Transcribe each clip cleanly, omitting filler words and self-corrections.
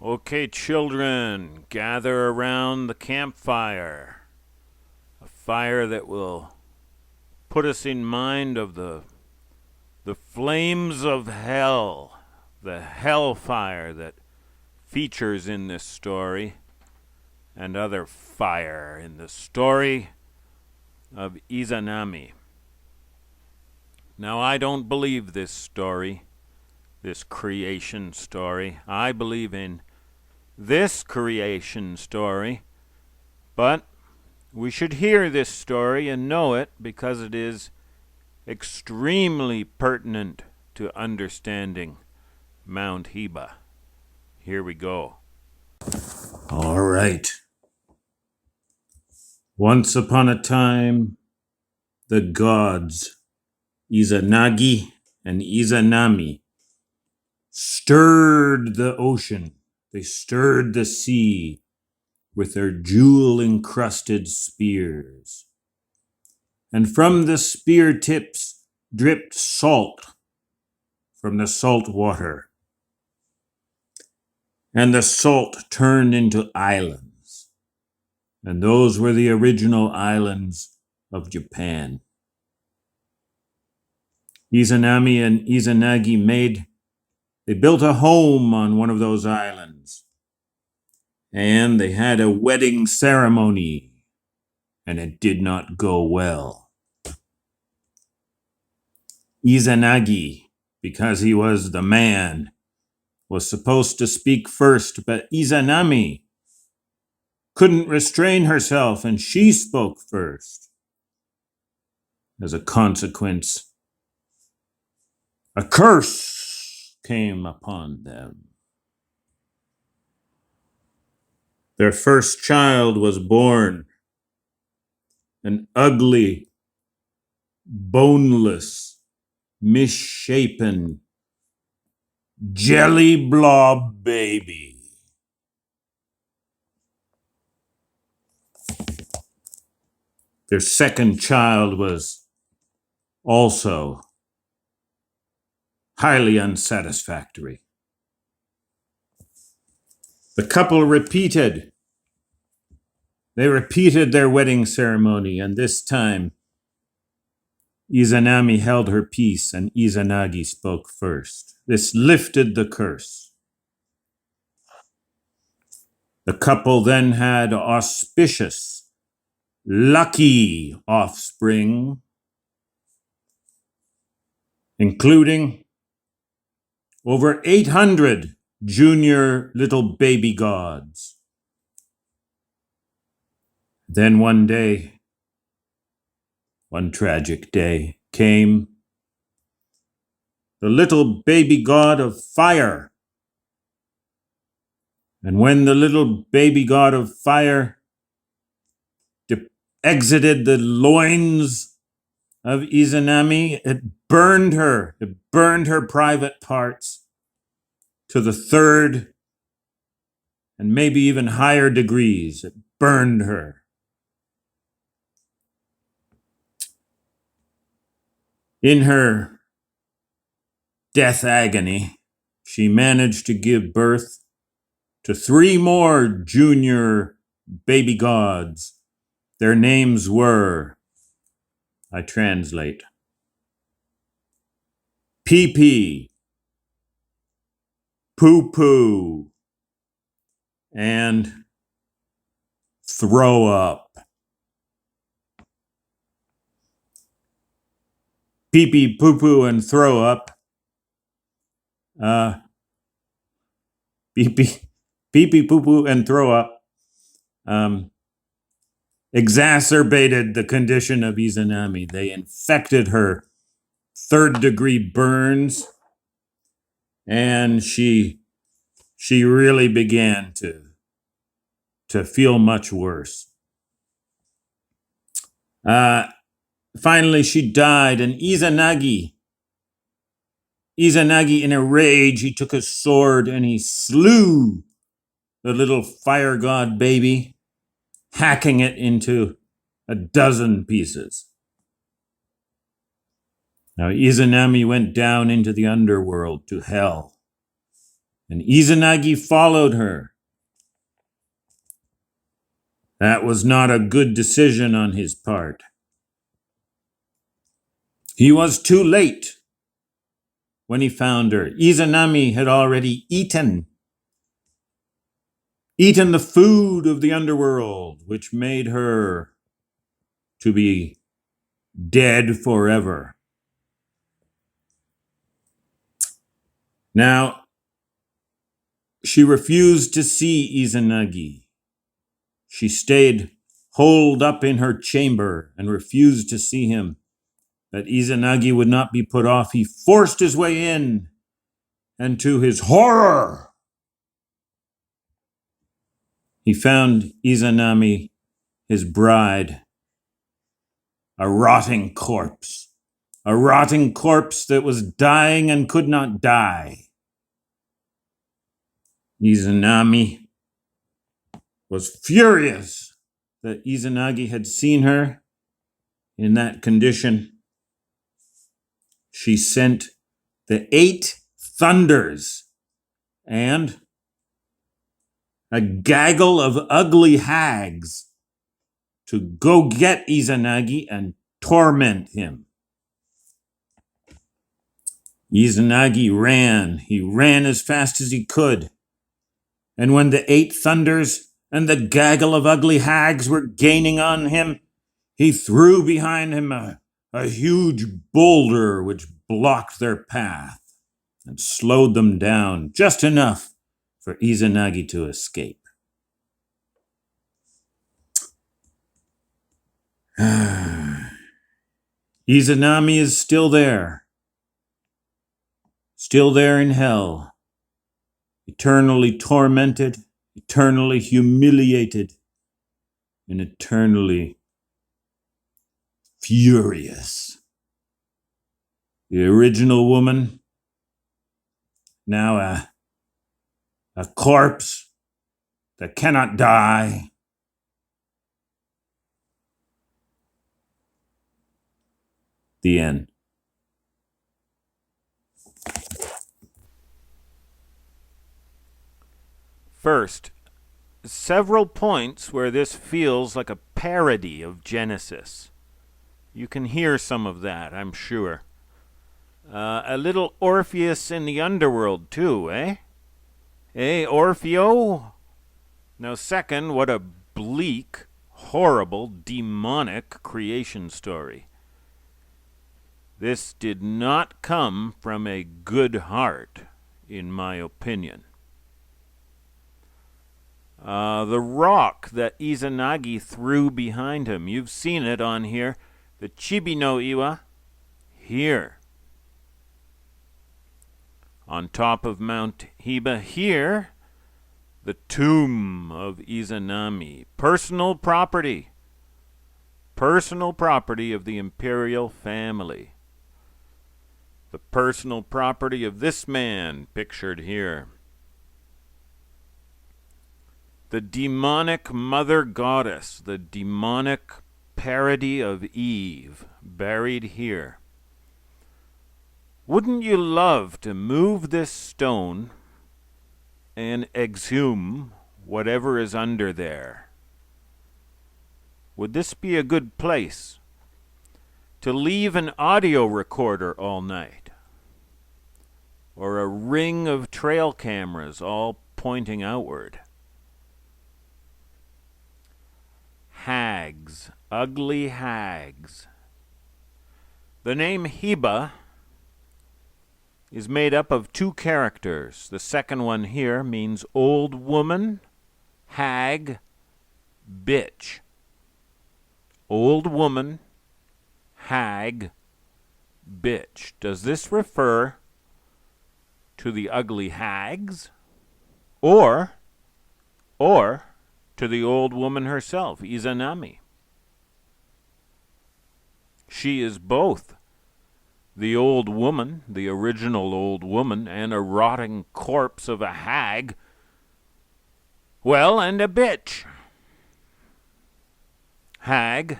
Okay, children, gather around the campfire. A fire that will put us in mind of the flames of hell, the hellfire that features in this story, and other fire in the story of Izanami. Now, I don't believe this story, this creation story. I believe in this creation story, but we should hear this story and know it because it is extremely pertinent to understanding Mount Hiba. Here we go. All right. Once upon a time, the gods, Izanagi and Izanami, stirred the ocean. They stirred the sea with their jewel-encrusted spears. And from the spear tips dripped salt from the salt water. And the salt turned into islands. And those were the original islands of Japan. Izanami and Izanagi they built a home on one of those islands. And they had a wedding ceremony. And it did not go well. Izanagi, because he was the man, was supposed to speak first, but Izanami couldn't restrain herself, and she spoke first. As a consequence, a curse came upon them. Their first child was born, an ugly, boneless, misshapen, jelly blob baby. Their second child was also highly unsatisfactory. The couple repeated their wedding ceremony, and this time Izanami held her peace and Izanagi spoke first. This lifted the curse. The couple then had auspicious, lucky offspring, including over 800 junior little baby gods. Then one tragic day came. The little baby god of fire. And when the little baby god of fire exited the loins of Izanami, it burned her. It burned her private parts to the third and maybe even higher degrees. It burned her. In her death agony, she managed to give birth to 3 more junior baby gods. Their names were, I translate, Pee-Pee, Poo-Poo, and Throw Up. Pee-Pee, Poo-Poo, and Throw Up. Pee-Pee, Poo-Poo, and Throw Up exacerbated the condition of Izanami. They infected her 3rd-degree burns, and she really began to feel much worse. Finally, she died, and Izanagi, in a rage, he took his sword and he slew the little fire god baby, hacking it into a dozen pieces. Now, Izanami went down into the underworld, to hell, and Izanagi followed her. That was not a good decision on his part. He was too late when he found her. Izanami had already eaten the food of the underworld, which made her to be dead forever. Now, she refused to see Izanagi. She stayed holed up in her chamber and refused to see him. But Izanagi would not be put off. He forced his way in, and to his horror, he found Izanami, his bride, a rotting corpse. A rotting corpse that was dying and could not die. Izanami was furious that Izanagi had seen her in that condition. She sent the 8 thunders and a gaggle of ugly hags to go get Izanagi and torment him. Izanagi ran. He ran as fast as he could. And when the 8 thunders and the gaggle of ugly hags were gaining on him, he threw behind him a huge boulder which blocked their path and slowed them down just enough for Izanagi to escape. Izanami is still there in hell, eternally tormented, eternally humiliated, and eternally furious. The original woman, now a corpse that cannot die. The end. First, several points where this feels like a parody of Genesis. You can hear some of that, I'm sure. A little Orpheus in the underworld, too, eh? Eh, Orfeo? Now, second, what a bleak, horrible, demonic creation story. This did not come from a good heart, in my opinion. The rock that Izanagi threw behind him, you've seen it on here. The Chibi no Iwa, here. On top of Mount Hiba, here. The tomb of Izanami, personal property of the imperial family. The personal property of this man, pictured here. The demonic mother goddess, the demonic parody of Eve, buried here. Wouldn't you love to move this stone and exhume whatever is under there? Would this be a good place to leave an audio recorder all night? Or a ring of trail cameras all pointing outward? Hags, ugly hags. The name Hiba is made up of 2 characters. The second one here means old woman, hag, bitch. Old woman, hag, bitch. Does this refer to the ugly hags or to the old woman herself, Izanami? She is both the old woman, the original old woman, and a rotting corpse of a hag. Well, and a bitch. Hag.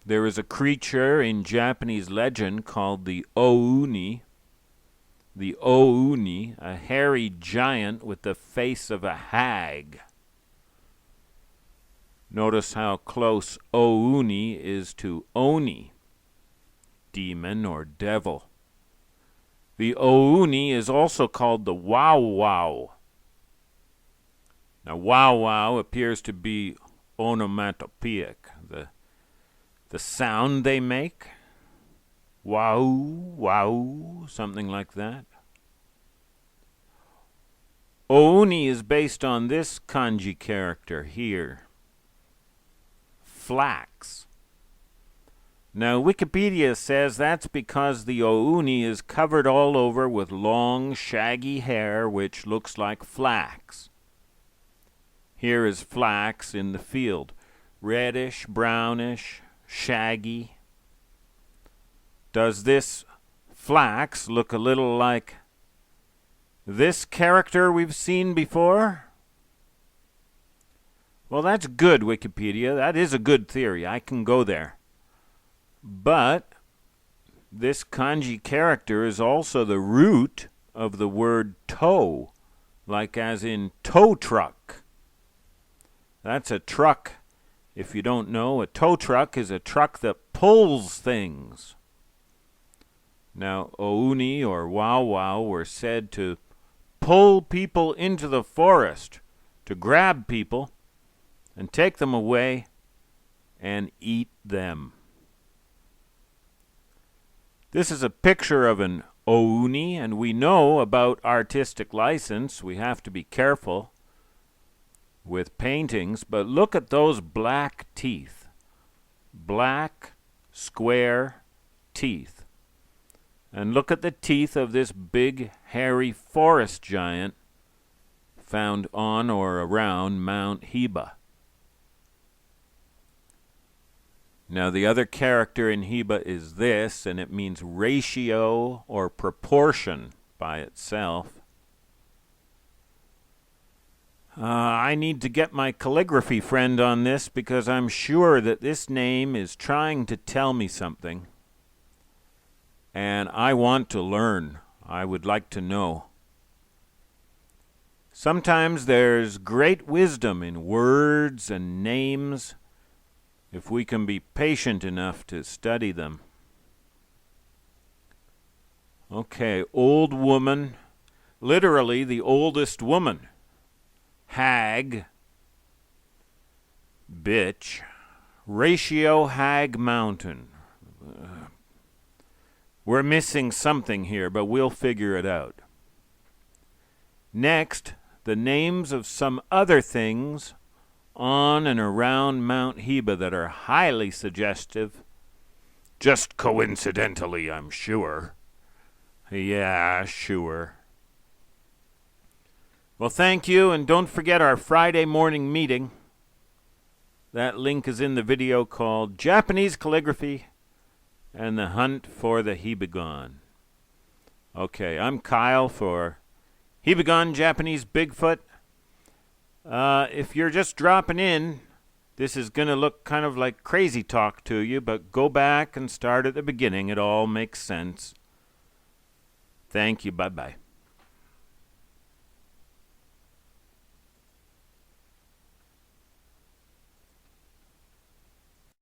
There is a creature in Japanese legend called the Ouni. the Ouni, a hairy giant with the face of a hag. Notice how close Ouni is to Oni, demon or devil. The Ouni is also called the Wow Wow. Now, Wow Wow appears to be onomatopoeic, the sound they make. Wow, wow, something like that. Ouni is based on this kanji character here. Flax. Now, Wikipedia says that's because the Ouni is covered all over with long, shaggy hair which looks like flax. Here is flax in the field. Reddish, brownish, shaggy. Does this flax look a little like this character we've seen before? Well, that's good, Wikipedia. That is a good theory. I can go there. But this kanji character is also the root of the word tow, like as in tow truck. That's a truck. If you don't know, a tow truck is a truck that pulls things. Now, Ouni or Wow Wow were said to pull people into the forest, to grab people and take them away and eat them. This is a picture of an Ouni, and we know about artistic license. We have to be careful with paintings, but look at those black teeth. Black, square teeth. And look at the teeth of this big, hairy forest giant found on or around Mount Hiba. Now, the other character in Hiba is this, and it means ratio or proportion by itself. I need to get my calligraphy friend on this because I'm sure that this name is trying to tell me something. And I want to learn. I would like to know. Sometimes there's great wisdom in words and names if we can be patient enough to study them. Okay, old woman, literally the oldest woman. Hag, bitch, ratio hag mountain. We're missing something here, but we'll figure it out. Next, the names of some other things on and around Mount Hiba that are highly suggestive. Just coincidentally, I'm sure. Yeah, sure. Well, thank you, and don't forget our Friday morning meeting. That link is in the video called Japanese Calligraphy and the Hunt for the Hibagon. Okay, I'm Kyle for Hibagon Japanese Bigfoot. If you're just dropping in, this is going to look kind of like crazy talk to you, but go back and start at the beginning. It all makes sense. Thank you. Bye-bye.